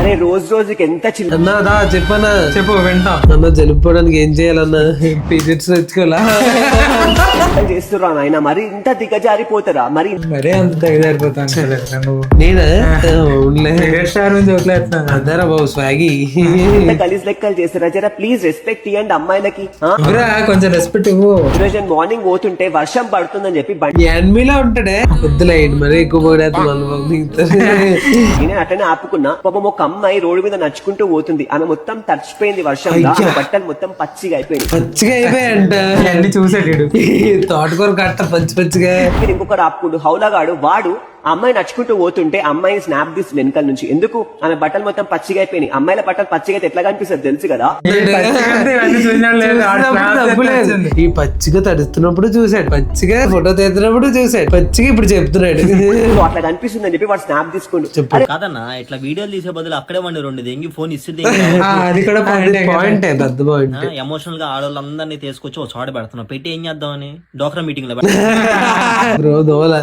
అరే రోజుకి ఎంత చిన్న అన్నా రా చెప్పన్నా. చెప్పు వింటా. అన్న జలుపుకోవడానికి ఏం చేయాలన్నా? పీరియడ్స్ తెచ్చుకోవాలా? చేస్తున్నా నాయన, మరి ఇంత దిగజారిపోతారా? మరి మరే అంత తగ్గజారిపోతాను నువ్వు. నేనా? అవునులే. స్టార్ నుంచి వదిలేస్తున్నా. అదరా బాబు స్వాగి. ఇంత గలీజ్ లెక్కలు చేస్తారా? జరా ప్లీజ్ రెస్పెక్ట్ ఇవ్వండి అమ్మాయిలకి. ఇవ్వరా, కొంచెం రెస్పెక్ట్ ఇవ్వు. ఈరోజు మార్నింగ్ పోతుంటే వర్షం పడుతుందని చెప్పి బండి ఎన్మిలా ఉంటాడే వద్దులే మరి ఎక్కువ పోడేది నేను అటనే ఆపుకున్నా. పాపం ఒక అమ్మాయి రోడ్డు మీద నడుచుకుంటూ పోతుంది, ఆమె మొత్తం తడిచిపోయింది వర్షంలో, అయ్యా. ఆమె బట్టలు మొత్తం పచ్చిగా అయిపోయింది. పచ్చిగా అయిపోయాయంట. అన్ని చూసాడు. తోటకూర కట్ట పచ్చి పచ్చిగా. మీరు ఇంకొకరు ఆపుకుంటూ హౌలగాడు వాడు ఆ అమ్మాయి నడుచుకుంటూ పోతుంటే అమ్మాయిని స్నాప్ తీస్తుంది వెనకాల నుంచి. ఎందుకు? ఆమె బట్టలు మొత్తం పచ్చిగా అయిపోయినాయి. అమ్మాయిల బట్టలు పచ్చిగా అయితే ఎట్లా కనిపిస్తుంది తెలుసు కదా. తప్పులేదు. ఈ పచ్చిగా తడుస్తున్నప్పుడు చూసాడు, పచ్చిగా ఫోటో తీస్తున్నప్పుడు చూసాడు, పచ్చిగా ఇప్పుడు చెప్తున్నాడు. సో అట్లా కనిపిస్తుంది అని చెప్పి వాడు స్నాప్ తీసుకుంటూ చెప్పు. కాదన్నా ఇట్లా వీడియోలు తీసే బదులు అక్కడే వండి రెండు దెంగి ఫోన్ ఇస్తుంది. అది కూడా పాయింట్ పెద్ద పాయింట్. ఎమోషనల్ గా ఆడవాళ్ళందరినీ తీసుకొచ్చి ఒక చోట పెడుతున్నావు. పెట్టి ఏం చేద్దామని డోక్రా మీటింగ్ లో బ్రో దోల